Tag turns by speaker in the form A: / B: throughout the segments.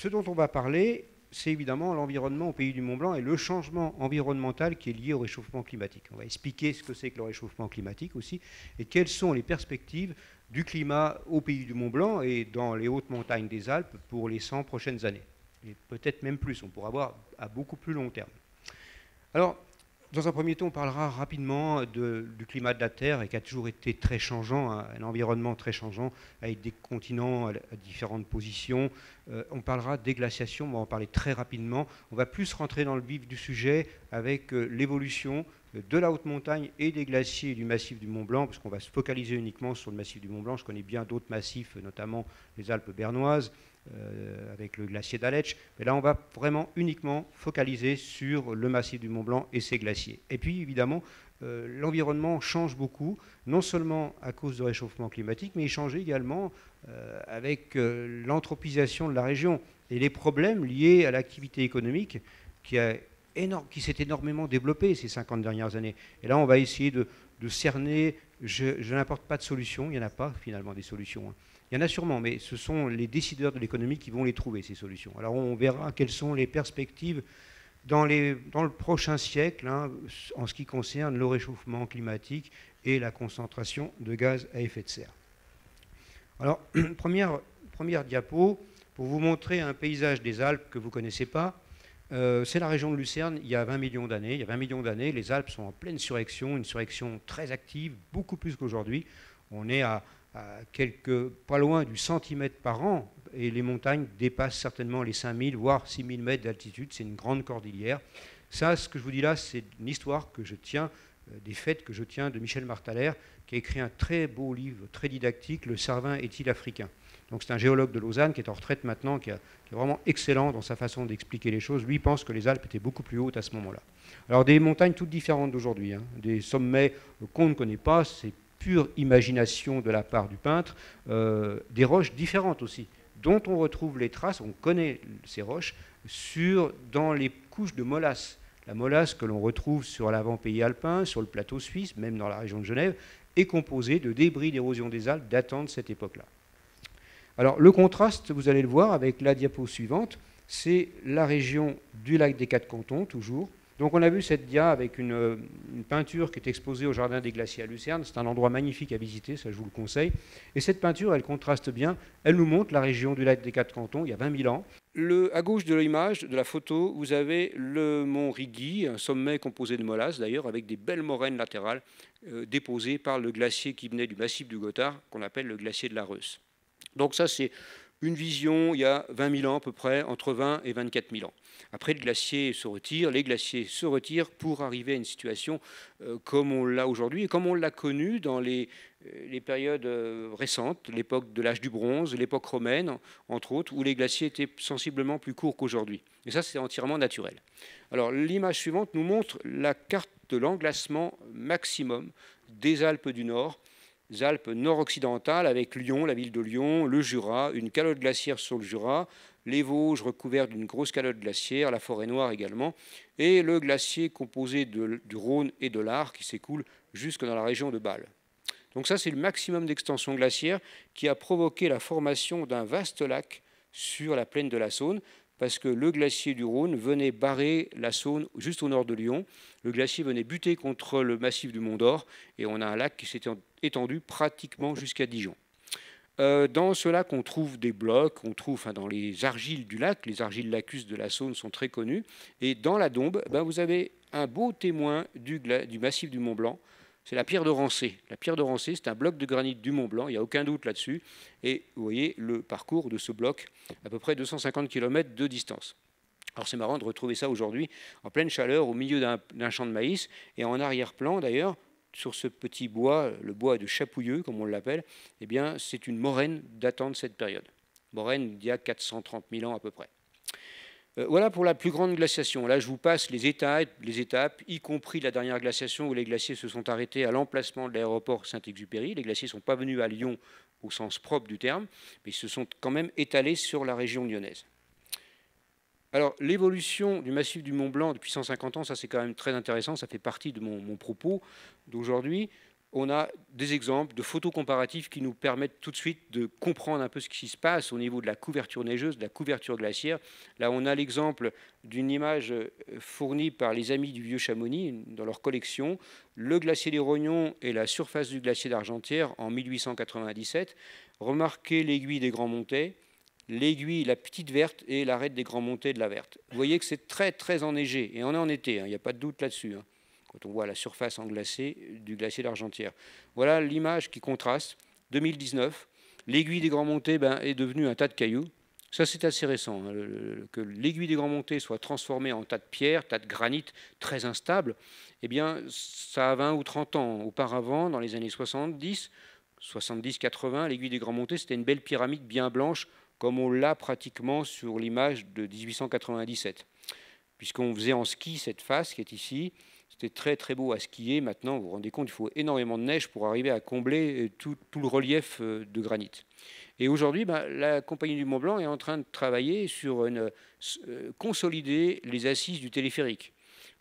A: ce dont on va parler, c'est évidemment l'environnement au pays du Mont-Blanc et le changement environnemental qui est lié au réchauffement climatique. On va expliquer ce que c'est que le réchauffement climatique aussi et quelles sont les perspectives du climat au pays du Mont-Blanc et dans les hautes montagnes des Alpes pour les 100 prochaines années. Et peut-être même plus, on pourra voir à beaucoup plus long terme. Alors, dans un premier temps, on parlera rapidement du climat de la Terre et qui a toujours été très changeant, un environnement très changeant avec des continents à différentes positions. On parlera des glaciations, on va en parler très rapidement. On va plus rentrer dans le vif du sujet avec l'évolution de la haute montagne et des glaciers du massif du Mont-Blanc, parce qu'on va se focaliser uniquement sur le massif du Mont-Blanc. Je connais bien d'autres massifs, notamment les Alpes bernoises, avec le glacier d'Aletsch. Mais là, on va vraiment uniquement focaliser sur le massif du Mont-Blanc et ses glaciers. Et puis, évidemment, l'environnement change beaucoup, non seulement à cause du réchauffement climatique, mais il change également avec l'anthropisation de la région et les problèmes liés à l'activité économique qui s'est énormément développée ces 50 dernières années. Et là, on va essayer de cerner, je n'apporte pas de solution, il n'y en a pas finalement des solutions, hein. Il y en a sûrement, mais ce sont les décideurs de l'économie qui vont les trouver, ces solutions. Alors on verra quelles sont les perspectives dans le prochain siècle, hein, en ce qui concerne le réchauffement climatique et la concentration de gaz à effet de serre. Alors, première diapo, pour vous montrer un paysage des Alpes que vous ne connaissez pas. C'est la région de Lucerne, il y a 20 millions d'années. Il y a 20 millions d'années, les Alpes sont en pleine surrection, une surrection très active, beaucoup plus qu'aujourd'hui. On est à pas loin du centimètre par an, et les montagnes dépassent certainement les 5000, voire 6000 mètres d'altitude. C'est une grande cordillère. Ça, ce que je vous dis là, c'est une histoire que je tiens, des faits que je tiens de Michel Martalère, qui a écrit un très beau livre, très didactique, Le Cervin est-il africain? Donc c'est un géologue de Lausanne qui est en retraite maintenant, qui est vraiment excellent dans sa façon d'expliquer les choses. Lui pense que les Alpes étaient beaucoup plus hautes à ce moment-là. Alors des montagnes toutes différentes d'aujourd'hui, hein, des sommets qu'on ne connaît pas, c'est pure imagination de la part du peintre, des roches différentes aussi, dont on retrouve les traces, on connaît ces roches, dans les couches de molasse. La molasse que l'on retrouve sur l'avant-pays alpin, sur le plateau suisse, même dans la région de Genève, est composée de débris d'érosion des Alpes datant de cette époque-là. Alors le contraste, vous allez le voir avec la diapo suivante, c'est la région du lac des Quatre Cantons, toujours. Donc on a vu cette dia avec une peinture qui est exposée au Jardin des Glaciers à Lucerne. C'est un endroit magnifique à visiter, ça je vous le conseille. Et cette peinture, elle contraste bien. Elle nous montre la région du lac des Quatre Cantons, il y a 20 000 ans. À gauche de l'image, de la photo, vous avez le mont Rigi, un sommet composé de molasse d'ailleurs, avec des belles moraines latérales déposées par le glacier qui venait du massif du Gothard, qu'on appelle le glacier de la Reuss. Donc ça, c'est une vision il y a 20 000 ans à peu près, entre 20 et 24 000 ans. Après, le glacier se retire, les glaciers se retirent pour arriver à une situation comme on l'a aujourd'hui et comme on l'a connu dans les périodes récentes, l'époque de l'âge du bronze, l'époque romaine, entre autres, où les glaciers étaient sensiblement plus courts qu'aujourd'hui. Et ça, c'est entièrement naturel. Alors, l'image suivante nous montre la carte de l'englacement maximum des Alpes du Nord, les Alpes nord-occidentales avec Lyon, la ville de Lyon, le Jura, une calotte glaciaire sur le Jura, les Vosges recouvertes d'une grosse calotte glaciaire, la forêt noire également, et le glacier composé du Rhône et de l'Ar qui s'écoule jusque dans la région de Bâle. Donc ça, c'est le maximum d'extension glaciaire qui a provoqué la formation d'un vaste lac sur la plaine de la Saône, parce que le glacier du Rhône venait barrer la Saône juste au nord de Lyon. Le glacier venait buter contre le massif du Mont d'Or, et on a un lac qui s'est étendu pratiquement jusqu'à Dijon. Dans ce lac, on trouve des blocs, dans les argiles du lac, les argiles lacustres de la Saône sont très connues, et dans la Dombe, vous avez un beau témoin du massif du Mont Blanc, c'est la pierre de Rancé. La pierre de Rancé, c'est un bloc de granit du Mont Blanc, il n'y a aucun doute là-dessus, et vous voyez le parcours de ce bloc, à peu près 250 km de distance. Alors c'est marrant de retrouver ça aujourd'hui, en pleine chaleur, au milieu d'un champ de maïs, et en arrière-plan d'ailleurs, sur ce petit bois, le bois de Chapouilleux, comme on l'appelle, eh bien, c'est une moraine datant de cette période. Moraine d'il y a 430 000 ans à peu près. Voilà pour la plus grande glaciation. Là, je vous passe les étapes, y compris la dernière glaciation où les glaciers se sont arrêtés à l'emplacement de l'aéroport Saint-Exupéry. Les glaciers ne sont pas venus à Lyon au sens propre du terme, mais ils se sont quand même étalés sur la région lyonnaise. Alors, l'évolution du massif du Mont Blanc depuis 150 ans, ça c'est quand même très intéressant, ça fait partie de mon propos d'aujourd'hui. on a des exemples de photos comparatives qui nous permettent tout de suite de comprendre un peu ce qui se passe au niveau de la couverture neigeuse, de la couverture glaciaire. Là, on a l'exemple d'une image fournie par les amis du Vieux-Chamonix dans leur collection, le glacier des Rognons et la surface du glacier d'Argentière en 1897. Remarquez l'aiguille des Grands Montets, l'aiguille, la petite verte et l'arête des Grands Montets de la verte. Vous voyez que c'est très, très enneigé, et on est en été, il n'y a pas de doute là-dessus. Quand on voit la surface englacée du glacier d'Argentière. Voilà l'image qui contraste. 2019, l'aiguille des Grands Montets est devenue un tas de cailloux. Ça, c'est assez récent, que l'aiguille des Grands Montets soit transformée en tas de pierres, tas de granit très instable. Eh bien, ça a 20 ou 30 ans. Auparavant, dans les années 70, 70-80, l'aiguille des Grands Montets, c'était une belle pyramide bien blanche, comme on l'a pratiquement sur l'image de 1897. Puisqu'on faisait en ski cette face qui est ici, c'était très très beau à skier. Maintenant, vous vous rendez compte, il faut énormément de neige pour arriver à combler tout le relief de granit. Et aujourd'hui, la Compagnie du Mont-Blanc est en train de travailler sur consolider les assises du téléphérique.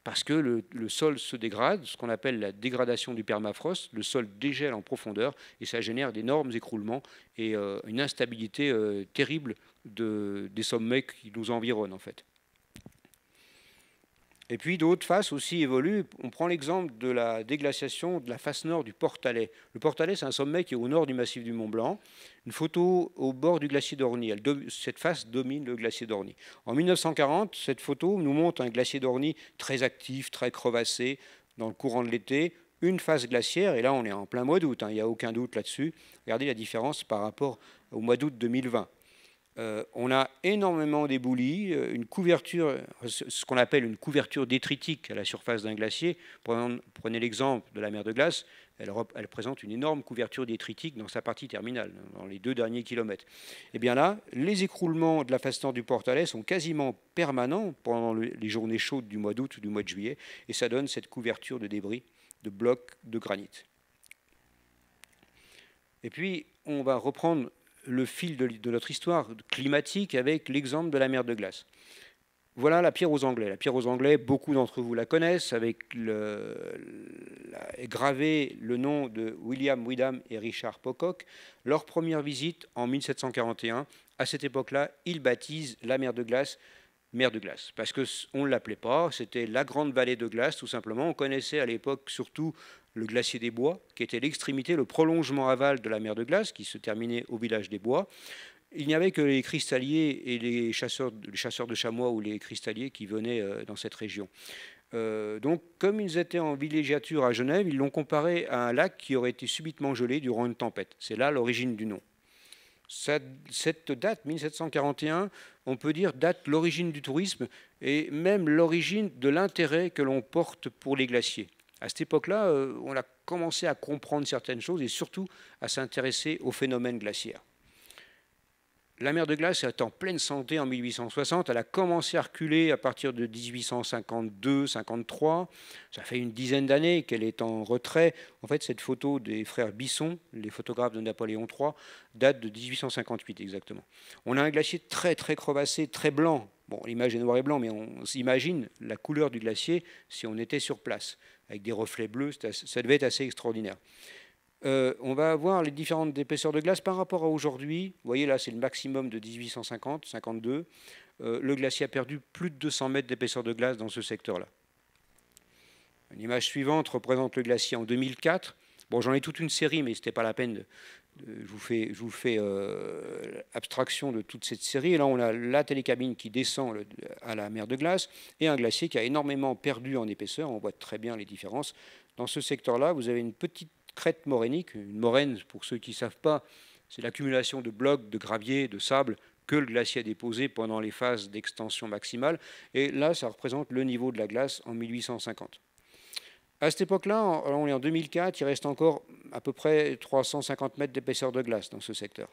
A: Parce que le sol se dégrade, ce qu'on appelle la dégradation du permafrost, le sol dégèle en profondeur et ça génère d'énormes écroulements et une instabilité terrible des sommets qui nous environnent en fait. Et puis d'autres faces aussi évoluent. On prend l'exemple de la déglaciation de la face nord du Portalet. Le Portalet, c'est un sommet qui est au nord du massif du Mont-Blanc. Une photo au bord du glacier d'Orny. Cette face domine le glacier d'Orny. En 1940, cette photo nous montre un glacier d'Orny très actif, très crevassé dans le courant de l'été. Une face glaciaire, et là on est en plein mois d'août, il n'y a aucun doute là-dessus. Regardez la différence par rapport au mois d'août 2020. On a énormément d'éboulis, une couverture, ce qu'on appelle une couverture détritique à la surface d'un glacier. Prenez l'exemple de la mer de glace, elle présente une énorme couverture détritique dans sa partie terminale, dans les 2 derniers kilomètres. Et bien là, les écroulements de la face nord du Portalet sont quasiment permanents pendant les journées chaudes du mois d'août ou du mois de juillet, et ça donne cette couverture de débris, de blocs de granit. Et puis, on va reprendre le fil de notre histoire climatique avec l'exemple de la mer de glace. Voilà la pierre aux Anglais. La pierre aux Anglais, beaucoup d'entre vous la connaissent, avec gravé le nom de William Windham et Richard Pocock. Leur première visite en 1741. À cette époque-là, ils baptisent la mer de glace parce qu'on ne l'appelait pas, c'était la grande vallée de glace, tout simplement. On connaissait à l'époque surtout le glacier des Bois, qui était l'extrémité, le prolongement aval de la mer de glace, qui se terminait au village des Bois. Il n'y avait que les cristalliers et les chasseurs de chamois ou les cristalliers qui venaient dans cette région. Donc, comme ils étaient en villégiature à Genève, ils l'ont comparé à un lac qui aurait été subitement gelé durant une tempête. C'est là l'origine du nom. Cette date, 1741, on peut dire date l'origine du tourisme et même l'origine de l'intérêt que l'on porte pour les glaciers. À cette époque-là, on a commencé à comprendre certaines choses et surtout à s'intéresser aux phénomènes glaciaires. La mer de glace est en pleine santé en 1860. Elle a commencé à reculer à partir de 1852-53. Ça fait une dizaine d'années qu'elle est en retrait. En fait, cette photo des frères Bisson, les photographes de Napoléon III, date de 1858 exactement. On a un glacier très très crevassé, très blanc. Bon, l'image est noir et blanc, mais on s'imagine la couleur du glacier si on était sur place, avec des reflets bleus. Ça devait être assez extraordinaire. On va avoir les différentes épaisseurs de glace par rapport à aujourd'hui. Vous voyez là, c'est le maximum de 1850-52. Le glacier a perdu plus de 200 mètres d'épaisseur de glace dans ce secteur-là. L'image suivante représente le glacier en 2004. Bon, j'en ai toute une série, mais ce n'était pas la peine. Je vous fais abstraction de toute cette série. Et là, on a la télécabine qui descend à la mer de glace et un glacier qui a énormément perdu en épaisseur. On voit très bien les différences. Dans ce secteur-là, vous avez une petite crête morainique. Une moraine, pour ceux qui ne savent pas, c'est l'accumulation de blocs, de gravier, de sable que le glacier a déposé pendant les phases d'extension maximale. Et là, ça représente le niveau de la glace en 1850. À cette époque-là, on est en 2004, il reste encore à peu près 350 mètres d'épaisseur de glace dans ce secteur.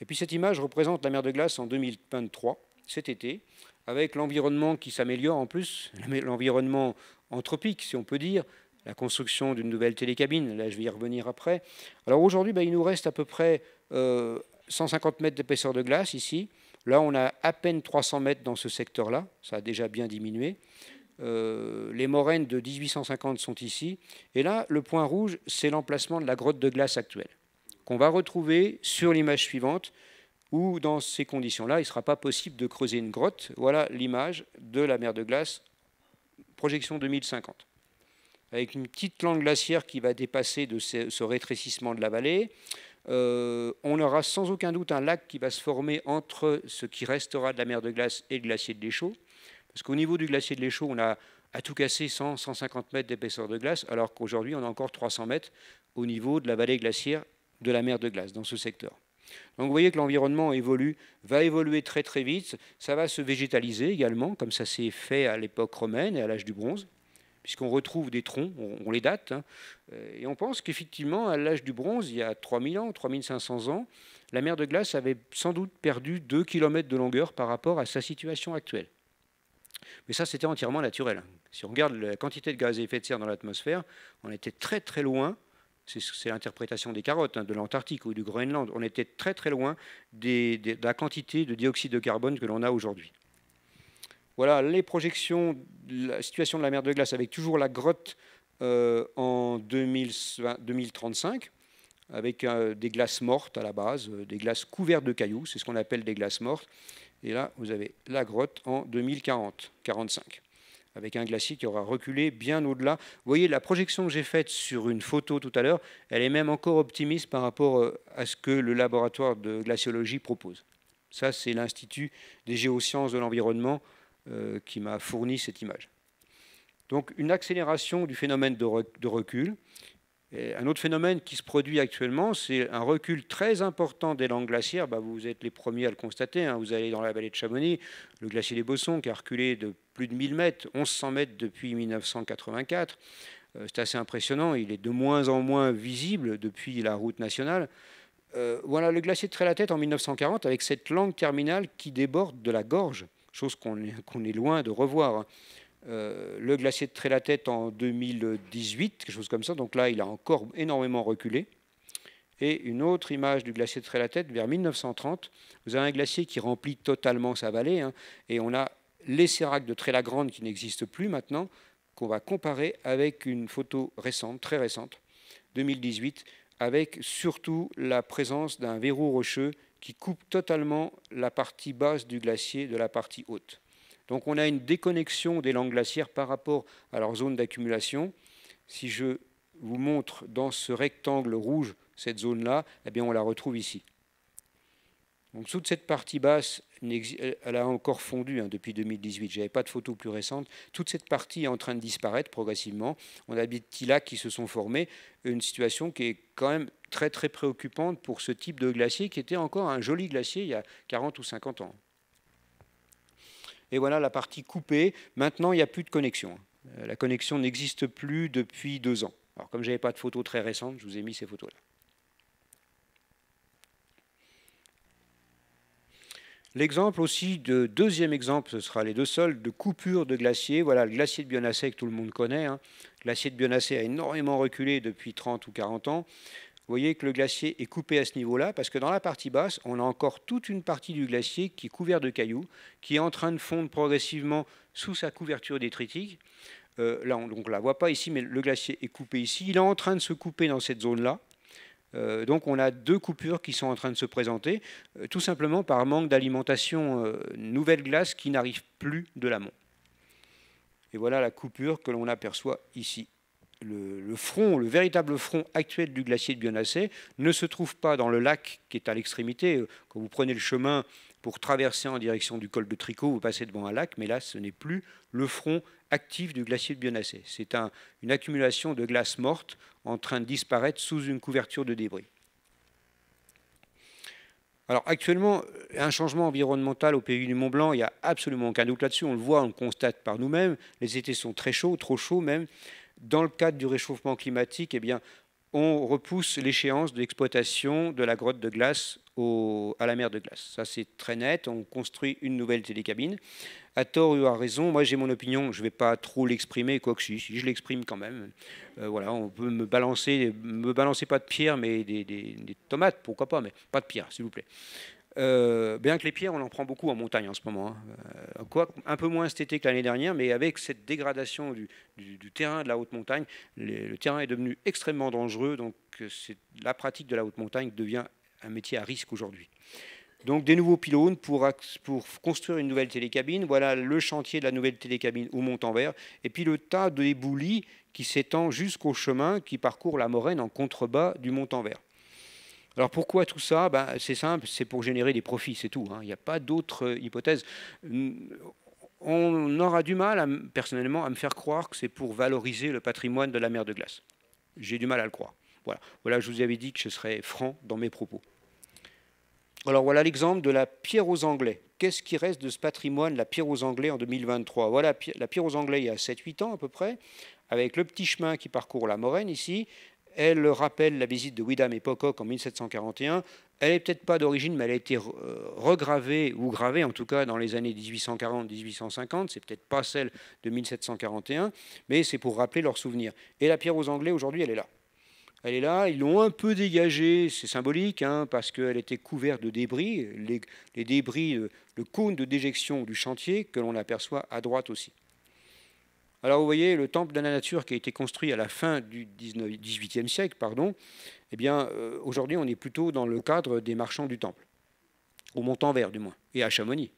A: Et puis cette image représente la mer de glace en 2023, cet été, avec l'environnement qui s'améliore en plus, l'environnement anthropique, si on peut dire, la construction d'une nouvelle télécabine, là je vais y revenir après. Alors aujourd'hui, il nous reste à peu près 150 mètres d'épaisseur de glace ici. Là, on a à peine 300 mètres dans ce secteur-là, ça a déjà bien diminué. Les moraines de 1850 sont ici. Et là, le point rouge, c'est l'emplacement de la grotte de glace actuelle, qu'on va retrouver sur l'image suivante, où dans ces conditions-là, il ne sera pas possible de creuser une grotte. Voilà l'image de la mer de glace, projection 2050. Avec une petite langue glaciaire qui va dépasser de ce rétrécissement de la vallée. On aura sans aucun doute un lac qui va se former entre ce qui restera de la mer de glace et le glacier de l'Échaud. Parce qu'au niveau du glacier de l'Échaud, on a à tout casser 100-150 mètres d'épaisseur de glace, alors qu'aujourd'hui, on a encore 300 mètres au niveau de la vallée glaciaire de la mer de glace, dans ce secteur. Donc vous voyez que l'environnement va évoluer très très vite. Ça va se végétaliser également, comme ça s'est fait à l'époque romaine et à l'âge du bronze, puisqu'on retrouve des troncs, on les date, hein, et on pense qu'effectivement, à l'âge du bronze, il y a 3000 ans, 3500 ans, la mer de glace avait sans doute perdu 2 km de longueur par rapport à sa situation actuelle. Mais ça, c'était entièrement naturel. Si on regarde la quantité de gaz à effet de serre dans l'atmosphère, on était très très loin, c'est l'interprétation des carottes, hein, de l'Antarctique ou du Groenland, on était très très loin de la quantité de dioxyde de carbone que l'on a aujourd'hui. Voilà les projections de la situation de la mer de glace avec toujours la grotte en 2035, avec des glaces mortes à la base, des glaces couvertes de cailloux, c'est ce qu'on appelle des glaces mortes. Et là, vous avez la grotte en 2040-45, avec un glacier qui aura reculé bien au-delà. Vous voyez, la projection que j'ai faite sur une photo tout à l'heure, elle est même encore optimiste par rapport à ce que le laboratoire de glaciologie propose. Ça, c'est l'Institut des géosciences de l'environnement qui m'a fourni cette image. Donc une accélération du phénomène de recul. Et un autre phénomène qui se produit actuellement, c'est un recul très important des langues glaciaires. Vous êtes les premiers à le constater, hein. Vous allez dans la vallée de Chamonix, le glacier des Bossons qui a reculé de plus de 1000 mètres, 1100 mètres depuis 1984. C'est assez impressionnant, il est de moins en moins visible depuis la route nationale. Voilà le glacier de Trélatête en 1940 avec cette langue terminale qui déborde de la gorge, chose qu'on est loin de revoir. Le glacier de Trélatête en 2018, quelque chose comme ça, donc là il a encore énormément reculé. Et une autre image du glacier de Trélatête vers 1930, vous avez un glacier qui remplit totalement sa vallée, hein, et on a les séracs de Trélagrande qui n'existent plus maintenant, qu'on va comparer avec une photo récente, très récente, 2018, avec surtout la présence d'un verrou rocheux qui coupe totalement la partie basse du glacier de la partie haute. Donc on a une déconnexion des langues glaciaires par rapport à leur zone d'accumulation. Si je vous montre dans ce rectangle rouge cette zone-là, eh bien on la retrouve ici. Donc toute cette partie basse, elle a encore fondu, hein, depuis 2018. Je n'avais pas de photo plus récente. Toute cette partie est en train de disparaître progressivement. On a des petits lacs qui se sont formés. Une situation qui est quand même très très préoccupante pour ce type de glacier qui était encore un joli glacier il y a 40 ou 50 ans. Et voilà la partie coupée. Maintenant, il n'y a plus de connexion. La connexion n'existe plus depuis 2 ans. Alors, comme je n'avais pas de photos très récentes, je vous ai mis ces photos-là. L'exemple aussi, deuxième exemple, ce sera les deux sols de coupure de glacier. Voilà le glacier de Bionnassay que tout le monde connaît, hein. Le glacier de Bionnassay a énormément reculé depuis 30 ou 40 ans. Vous voyez que le glacier est coupé à ce niveau-là, parce que dans la partie basse, on a encore toute une partie du glacier qui est couvert de cailloux, qui est en train de fondre progressivement sous sa couverture détritique. Là, on ne la voit pas ici, mais le glacier est coupé ici. Il est en train de se couper dans cette zone-là. Donc on a 2 coupures qui sont en train de se présenter, tout simplement par manque d'alimentation, nouvelle glace qui n'arrive plus de l'amont. Et voilà la coupure que l'on aperçoit ici. Le front, le véritable front actuel du glacier de Bionnassay ne se trouve pas dans le lac qui est à l'extrémité. Quand vous prenez le chemin pour traverser en direction du col de Tricot, vous passez devant un lac, mais là ce n'est plus le front actif du glacier de Bionnassay. C'est une accumulation de glace morte en train de disparaître sous une couverture de débris. Alors actuellement, un changement environnemental au pays du Mont-Blanc, il n'y a absolument aucun doute là-dessus. On le voit, on le constate par nous-mêmes. Les étés sont très chauds, trop chauds même. Dans le cadre du réchauffement climatique, eh bien, on repousse l'échéance de l'exploitation de la grotte de glace à la mer de glace. Ça, c'est très net. On construit une nouvelle télécabine. À tort ou à raison, moi j'ai mon opinion, je ne vais pas trop l'exprimer, quoique si je l'exprime quand même. Voilà, on peut me balancer pas de pierre, mais des tomates, pourquoi pas, mais pas de pierre, s'il vous plaît. Bien que les pierres, on en prend beaucoup en montagne en ce moment, hein. Un peu moins cet été que l'année dernière, mais avec cette dégradation du terrain de la haute montagne, le terrain est devenu extrêmement dangereux, donc la pratique de la haute montagne devient un métier à risque aujourd'hui. Donc des nouveaux pylônes pour construire une nouvelle télécabine. Voilà le chantier de la nouvelle télécabine au Montanvert. Et puis le tas d'éboulis qui s'étend jusqu'au chemin qui parcourt la moraine en contrebas du Montanvert. Alors pourquoi tout ça? C'est simple, c'est pour générer des profits, c'est tout, hein. Il n'y a pas d'autre hypothèse. On aura du mal, personnellement, à me faire croire que c'est pour valoriser le patrimoine de la mer de glace. J'ai du mal à le croire. Voilà, je vous avais dit que je serais franc dans mes propos. Alors voilà l'exemple de la pierre aux Anglais. Qu'est-ce qui reste de ce patrimoine, la pierre aux Anglais en 2023? Voilà la pierre aux Anglais il y a 7-8 ans à peu près, avec le petit chemin qui parcourt la Moraine ici. Elle rappelle la visite de Widham et Pocock en 1741. Elle n'est peut-être pas d'origine, mais elle a été regravée, ou gravée en tout cas dans les années 1840-1850. C'est peut-être pas celle de 1741, mais c'est pour rappeler leurs souvenirs. Et la pierre aux Anglais, aujourd'hui, elle est là. Elle est là, ils l'ont un peu dégagée, c'est symbolique, hein, parce qu'elle était couverte de débris, les débris, le cône de déjection du chantier que l'on aperçoit à droite aussi. Alors vous voyez, le temple de la nature qui a été construit à la fin du XVIIIe siècle, eh bien aujourd'hui on est plutôt dans le cadre des marchands du temple, au Montanvert du moins, et à Chamonix.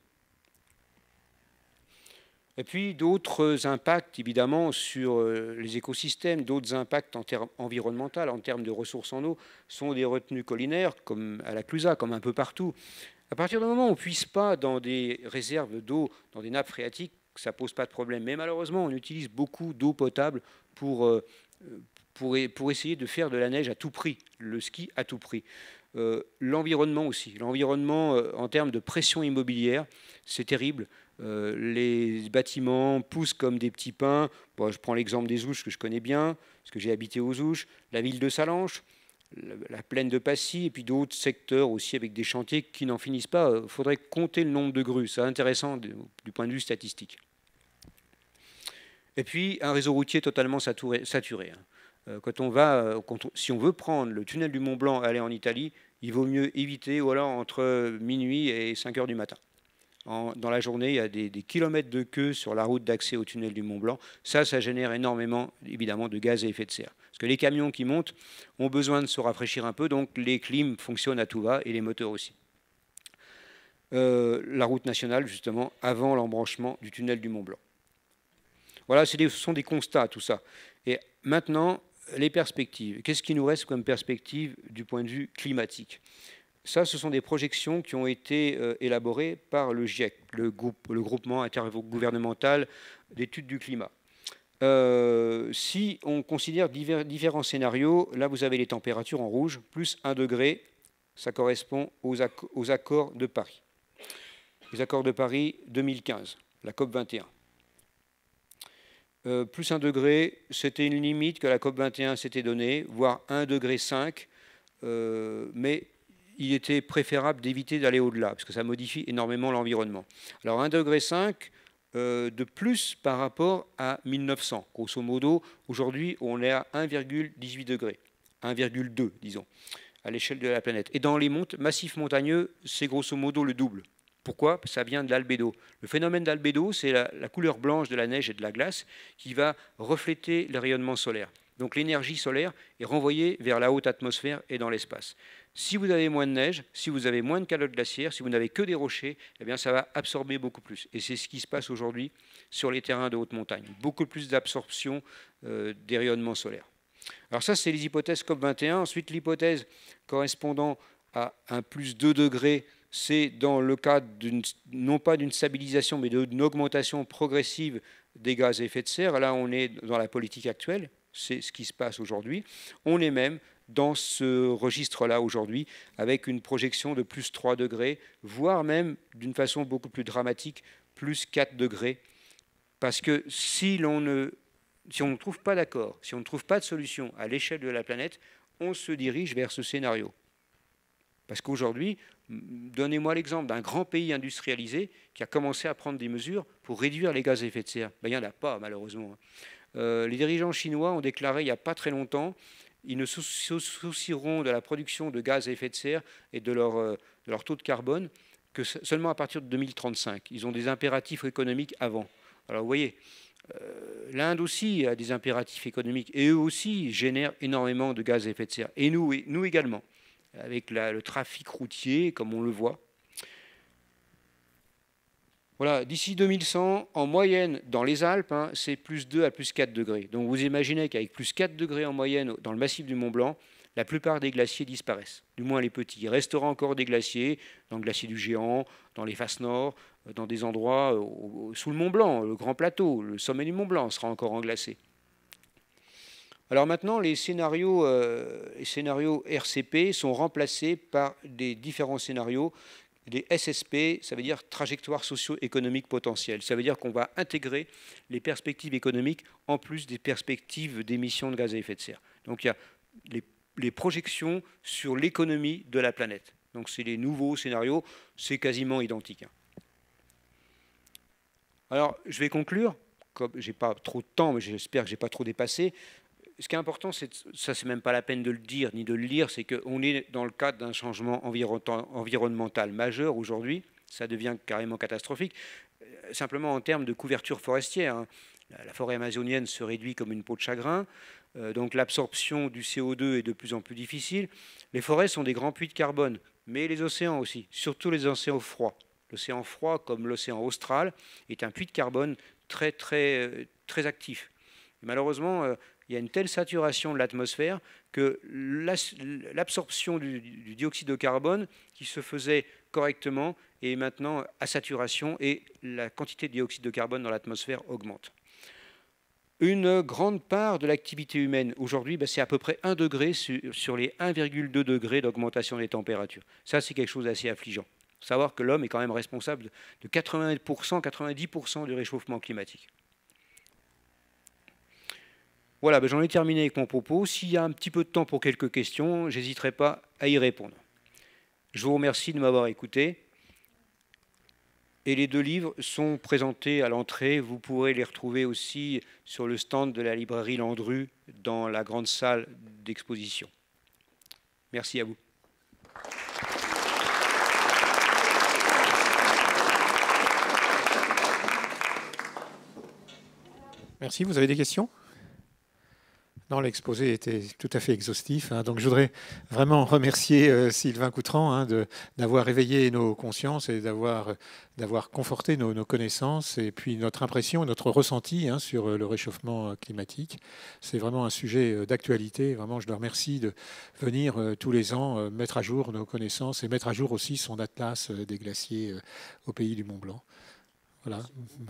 A: Et puis d'autres impacts évidemment sur les écosystèmes, d'autres impacts en termes environnementaux, en termes de ressources en eau, sont des retenues collinaires comme à la Clusaz, comme un peu partout. À partir du moment où on ne puise pas dans des réserves d'eau, dans des nappes phréatiques, ça ne pose pas de problème. Mais malheureusement, on utilise beaucoup d'eau potable pour essayer de faire de la neige à tout prix, le ski à tout prix. L'environnement aussi. L'environnement en termes de pression immobilière, c'est terrible. Les bâtiments poussent comme des petits pains. Bon, je prends l'exemple des Ouches que je connais bien, parce que j'ai habité aux Ouches, la ville de Salanches, la plaine de Passy, et puis d'autres secteurs aussi avec des chantiers qui n'en finissent pas. Il faudrait compter le nombre de grues. C'est intéressant du point de vue statistique. Et puis un réseau routier totalement saturé. Si on veut prendre le tunnel du Mont Blanc et aller en Italie, il vaut mieux éviter, ou alors entre minuit et 5 heures du matin. Dans la journée, il y a des kilomètres de queue sur la route d'accès au tunnel du Mont Blanc. Ça génère énormément, évidemment, de gaz à effet de serre. Parce que les camions qui montent ont besoin de se rafraîchir un peu, donc les clims fonctionnent à tout va et les moteurs aussi. La route nationale, justement, avant l'embranchement du tunnel du Mont Blanc. Voilà, ce sont des constats, tout ça. Et maintenant, les perspectives. Qu'est-ce qui nous reste comme perspective du point de vue climatique? Ça, ce sont des projections qui ont été élaborées par le GIEC, le groupement intergouvernemental d'études du climat. Si on considère différents scénarios, là vous avez les températures en rouge, plus 1 degré, ça correspond aux accords de Paris. Les accords de Paris 2015, la COP 21. Plus 1 degré, c'était une limite que la COP 21 s'était donnée, voire 1,5 degré, mais il était préférable d'éviter d'aller au-delà, parce que ça modifie énormément l'environnement. Alors 1,5 degré de plus par rapport à 1900. Grosso modo, aujourd'hui, on est à 1,18 degré, 1,2 disons, à l'échelle de la planète. Et dans les massifs montagneux, c'est grosso modo le double. Pourquoi? Ça vient de l'albédo. Le phénomène d'albédo, c'est la couleur blanche de la neige et de la glace qui va refléter le rayonnement solaire. Donc l'énergie solaire est renvoyée vers la haute atmosphère et dans l'espace. Si vous avez moins de neige, si vous avez moins de calottes glaciaires, si vous n'avez que des rochers, eh bien ça va absorber beaucoup plus. Et c'est ce qui se passe aujourd'hui sur les terrains de haute montagne. Beaucoup plus d'absorption des rayonnements solaires. Alors ça, c'est les hypothèses COP21. Ensuite, l'hypothèse correspondant à un plus 2 degrés, c'est dans le cadre non pas d'une stabilisation, mais d'une augmentation progressive des gaz à effet de serre. Là, on est dans la politique actuelle, c'est ce qui se passe aujourd'hui. On est même dans ce registre-là aujourd'hui, avec une projection de plus 3 degrés, voire même, d'une façon beaucoup plus dramatique, plus 4 degrés. Parce que si on ne trouve pas d'accord, si on ne trouve pas de solution à l'échelle de la planète, on se dirige vers ce scénario. Parce qu'aujourd'hui, donnez-moi l'exemple d'un grand pays industrialisé qui a commencé à prendre des mesures pour réduire les gaz à effet de serre. Ben, il n'y en a pas, malheureusement. Les dirigeants chinois ont déclaré il n'y a pas très longtemps, ils ne se soucieront de la production de gaz à effet de serre et de leur taux de carbone que seulement à partir de 2035. Ils ont des impératifs économiques avant. Alors vous voyez, l'Inde aussi a des impératifs économiques et eux aussi génèrent énormément de gaz à effet de serre. Et nous également, avec le trafic routier, comme on le voit. Voilà, d'ici 2100, en moyenne, dans les Alpes, hein, c'est plus 2 à plus 4 degrés. Donc vous imaginez qu'avec plus 4 degrés en moyenne dans le massif du Mont Blanc, la plupart des glaciers disparaissent, du moins les petits. Il restera encore des glaciers dans le glacier du Géant, dans les faces nord, dans des endroits sous le Mont Blanc, le Grand Plateau, le sommet du Mont Blanc sera encore englacé. Alors maintenant, les scénarios RCP sont remplacés par des différents scénarios. Les SSP, ça veut dire trajectoire socio-économique potentielle. Ça veut dire qu'on va intégrer les perspectives économiques en plus des perspectives d'émissions de gaz à effet de serre. Donc il y a les projections sur l'économie de la planète. Donc c'est les nouveaux scénarios, c'est quasiment identique. Alors je vais conclure, comme je n'ai pas trop de temps, mais j'espère que je n'ai pas trop dépassé. Ce qui est important, ça c'est même pas la peine de le dire ni de le lire, c'est qu'on est dans le cadre d'un changement environnemental majeur aujourd'hui, ça devient carrément catastrophique, simplement en termes de couverture forestière. Hein. La forêt amazonienne se réduit comme une peau de chagrin, donc l'absorption du CO2 est de plus en plus difficile. Les forêts sont des grands puits de carbone, mais les océans aussi, surtout les océans froids. L'océan froid, comme l'océan austral, est un puits de carbone très, très, très actif. Et malheureusement, il y a une telle saturation de l'atmosphère que l'absorption du dioxyde de carbone qui se faisait correctement est maintenant à saturation et la quantité de dioxyde de carbone dans l'atmosphère augmente. Une grande part de l'activité humaine aujourd'hui, c'est à peu près 1 degré sur les 1,2 degrés d'augmentation des températures. Ça, c'est quelque chose d'assez affligeant. Il faut savoir que l'homme est quand même responsable de 80%, 90% du réchauffement climatique. Voilà, j'en ai terminé avec mon propos. S'il y a un petit peu de temps pour quelques questions, je n'hésiterai pas à y répondre. Je vous remercie de m'avoir écouté. Et les 2 livres sont présentés à l'entrée. Vous pourrez les retrouver aussi sur le stand de la librairie Landru dans la grande salle d'exposition. Merci à vous.
B: Merci. Vous avez des questions ? Non, l'exposé était tout à fait exhaustif. Hein, donc, je voudrais vraiment remercier Sylvain Coutran d'avoir éveillé nos consciences et d'avoir conforté nos connaissances et puis notre impression, notre ressenti sur le réchauffement climatique. C'est vraiment un sujet d'actualité. Vraiment, je le remercie de venir tous les ans mettre à jour nos connaissances et mettre à jour aussi son atlas des glaciers au pays du Mont Blanc. Voilà.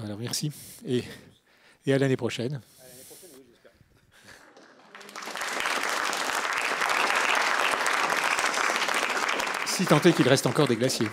B: Alors, merci et à l'année prochaine. Si tant est qu'il reste encore des glaciers.